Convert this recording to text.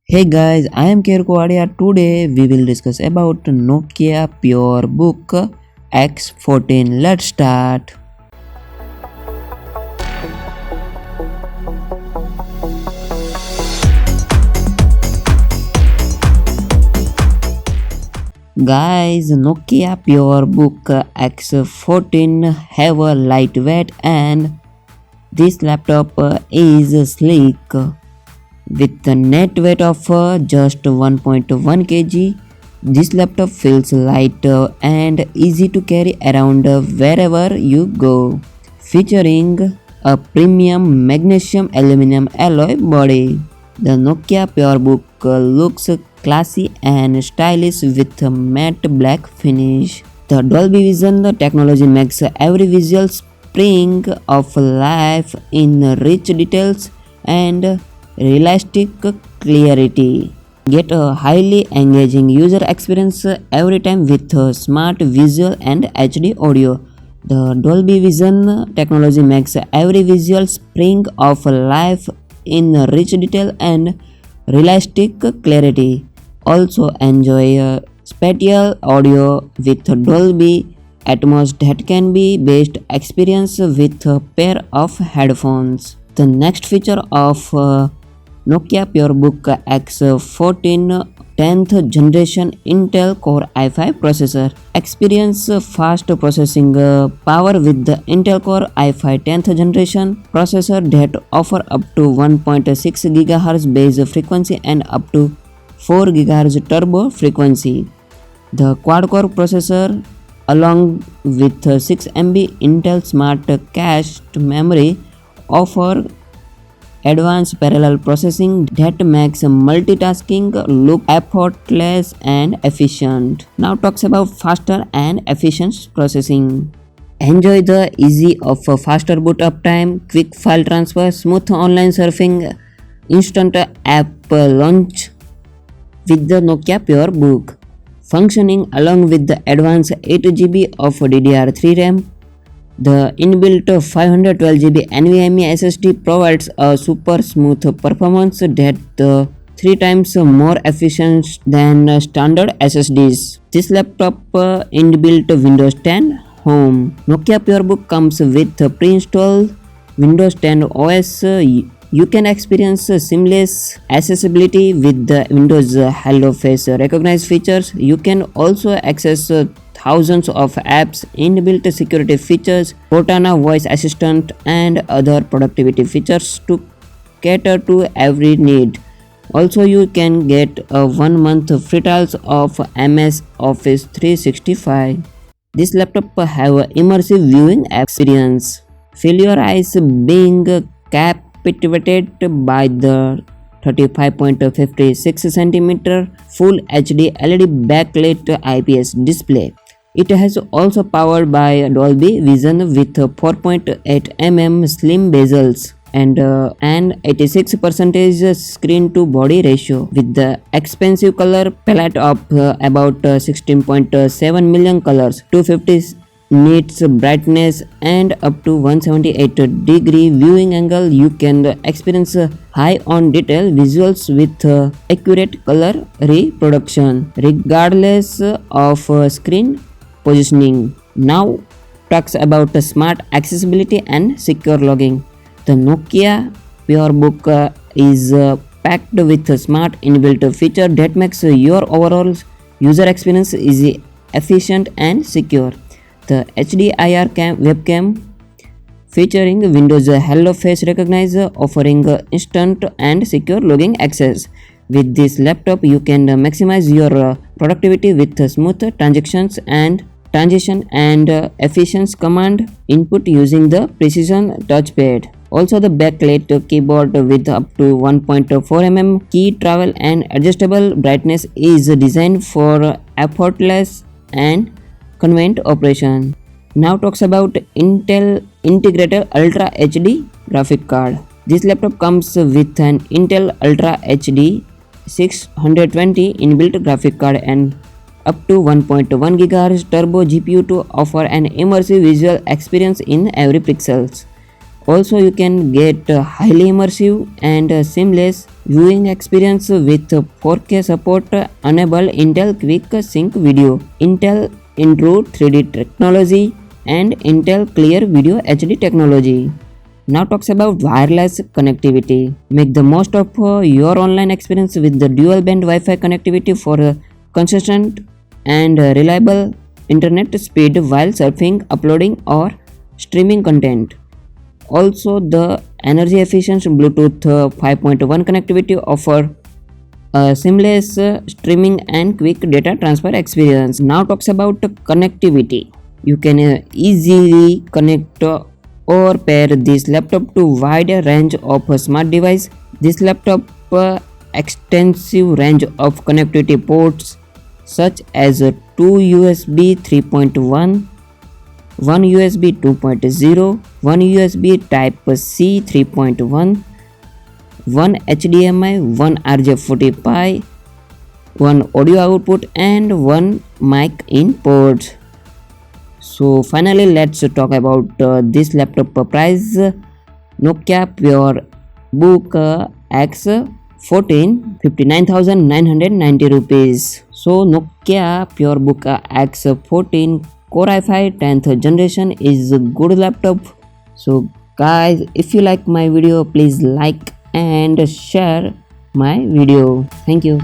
Hey guys, I am Kerko Adia. Today we will discuss about Nokia PureBook X14. Let's start. Guys, Nokia PureBook X14 have a lightweight and this laptop is sleek with a net weight of just 1.1 kg. This laptop feels light and easy to carry around wherever you go, featuring a premium magnesium aluminum alloy body. The Nokia PureBook looks classy and stylish with a matte black finish. The Dolby Vision technology makes every visual spring of life in rich details and realistic clarity. Get a highly engaging user experience every time with smart visual and HD audio. The Dolby Vision technology makes every visual spring of life in rich detail and realistic clarity. Also enjoy spatial audio with Dolby Atmos that can be best experience with a pair of headphones. The next feature of Nokia PureBook X14 10th generation Intel Core i5 processor. Experience fast processing power with the Intel Core i5 10th generation processor that offer up to 1.6 GHz base frequency and up to 4 GHz turbo frequency. The quad-core processor along with 6 MB Intel Smart Cached memory offer advanced parallel processing that makes multitasking look effortless and efficient. Now talks about faster and efficient processing. Enjoy the easy of a faster boot up time, quick file transfer, smooth online surfing, instant app launch with the Nokia PureBook. Functioning along with the advanced 8 GB of DDR3 RAM, the inbuilt 512 GB NVMe SSD provides a super smooth performance that 3 times more efficient than standard SSDs. This laptop inbuilt Windows 10 Home. Nokia PureBook comes with pre-installed Windows 10 OS. You can experience seamless accessibility with the Windows Hello Face Recognize features. You can also access thousands of apps, inbuilt security features, Cortana voice assistant, and other productivity features to cater to every need. Also, you can get a 1 month free trials of MS Office 365. This laptop have an immersive viewing experience. Feel your eyes being captivated by the 35.56 cm Full HD LED backlit IPS display. It has also powered by Dolby Vision with 4.8 mm slim bezels and an 86% screen to body ratio with the expensive color palette of about 16.7 million colors, 250 nits brightness and up to 178-degree viewing angle. You can experience high on detail visuals with accurate color reproduction regardless of screen positioning. Now talks about the smart accessibility and secure logging. The Nokia PureBook is packed with a smart inbuilt feature that makes your overall user experience easy, efficient and secure. The HDIR webcam featuring Windows Hello Face Recognize offering instant and secure logging access. With this laptop you can maximize your productivity with smooth transition and efficient command input using the precision touchpad. Also the backlit keyboard with up to 1.4 mm key travel and adjustable brightness is designed for effortless and convenient operation. Now talks about Intel Integrated Ultra HD graphic card. This laptop comes with an Intel Ultra HD 620 inbuilt graphic card and up to 1.1 GHz turbo GPU to offer an immersive visual experience in every pixels. Also, you can get a highly immersive and seamless viewing experience with 4K support, enable Intel Quick Sync Video, Intel Intro 3D technology, and Intel Clear Video HD technology. Now talks about wireless connectivity. Make the most of your online experience with the dual band Wi-Fi connectivity for consistent and reliable internet speed while surfing, uploading, or streaming content. Also, the energy efficient Bluetooth 5.1 connectivity offer a seamless streaming and quick data transfer experience. Now talks about connectivity. You can easily connect or pair this laptop to wide range of smart device. This laptop extensive range of connectivity ports such as 2 USB 3.1, 1 USB 2.0, 1 USB Type-C 3.1, 1 HDMI, 1 RJ45, 1 audio output and 1 mic in ports. So finally let's talk about this laptop price. Nokia PureBook X14 59,990 rupees. So Nokia PureBook X14 Core i5 10th generation is a good laptop. So guys, if you like my video, please like and share my video. Thank you.